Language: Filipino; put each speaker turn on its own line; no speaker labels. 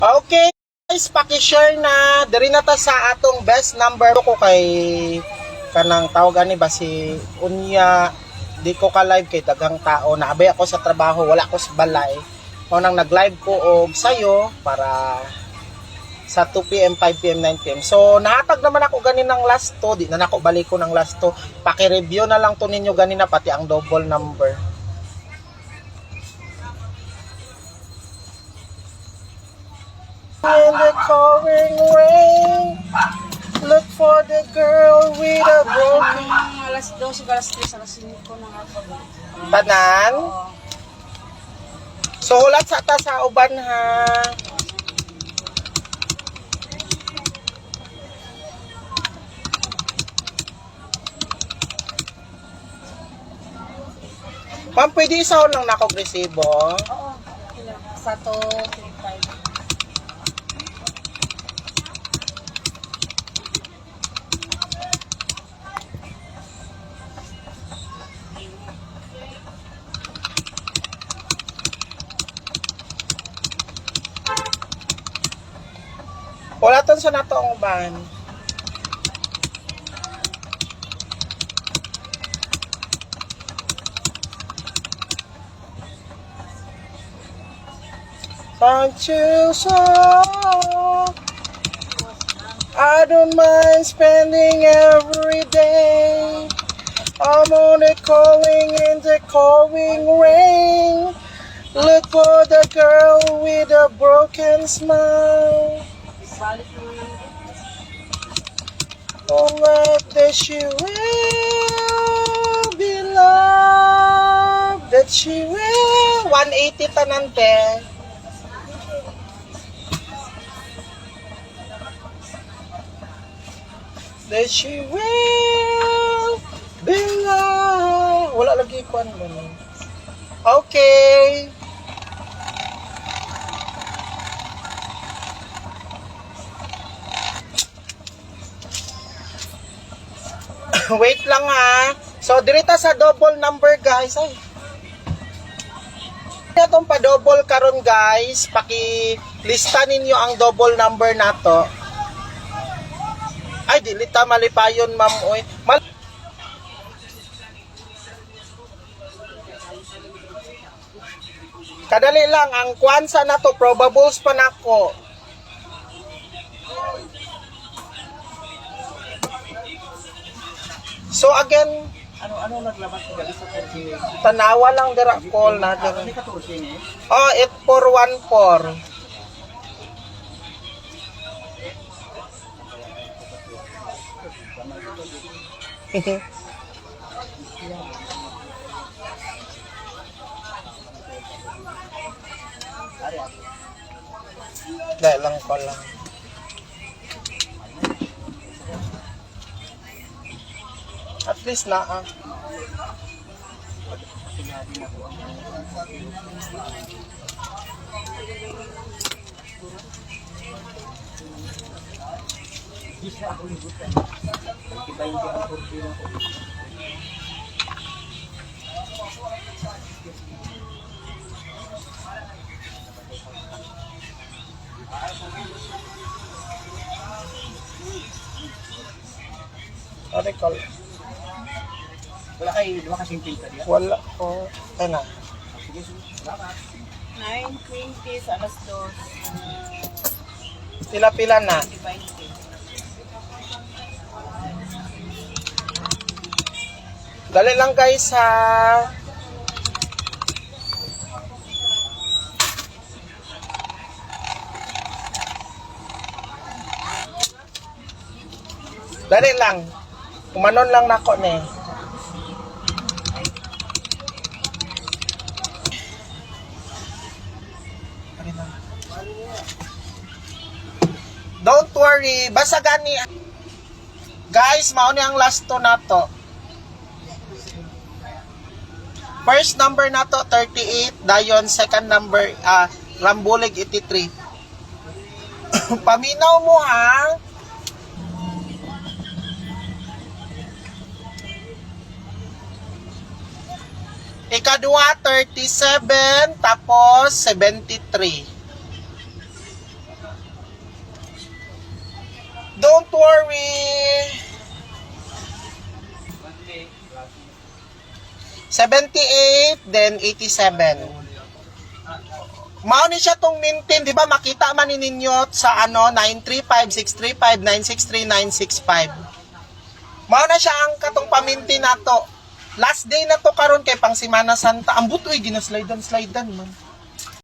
Okay guys, paki-share na diri na ta sa atong best number ko kay kanang tawagan ni ba si unya di ko ka live kay daghang tao naabay ako sa trabaho, wala ko sa balay. Mo nang nag-live ko og sayo para sa 2 PM, 5 PM, 9 PM. So nahatag naman ako ganinang last to, di na nako balik ko ng last to. Paki-review na lang to ninyo ganina pati ang double number. In the pouring rain, look for the girl with a broken...
Alas 12, alas 3, alas 5 na nga pa.
Tanan? So, hulat sa ta sa uban ha. Ma'am, pwede isahon lang na akong resibo?
Oo. Sa to, 5.
Hulatan sa nato ang uban. Don't you so I don't mind spending every day. I'm only calling in the calling rain. Look for the girl with a broken smile.
Balik naman ng
Oh, what that she will be loved. That she will 180 tanante. That she will be loved. Wala lagi ko ano. Okay. Wait lang ha. So, dirita sa double number guys. Ay. Itong pa-double karon guys. Paki-lista ninyo ang double number nato. Ay, dilita malipayon ma'am. Oy. Kadali lang. Ang kwansa na to, probables pa nako. So again,
Ano naglabas ko gabi sa 38?
tanawa lang dira call na dira.
Hindi 14 eh.
Oh, 8414. Dahil lang ko lang. At least na
Kita yung ang 14 ako.
Ari call.
Wala kayo, di ba kasing pinta diya?
Wala ko. Ano?
Sige, salamat.
9:20 sa alas 2.
Pila-pila na.
20.
Dali lang guys ha. Dali lang. Kumanon lang nako ni. Don't worry, basta gani. Guys, mao ni ang last to nato. First number nato 38, dayon second number Rambulig 83. Paminaw mo ha. Ikadua 37 tapos 73. Don't worry. 78, then 87. Mao ni siya tong maintain, di ba? Makita man ni ninyo sa ano, 935, 635, 963, 965. Mao na siya ang katong paminti nato. Last day na to karon kay pang Semana Santa. Ang butoy ginaslidan man.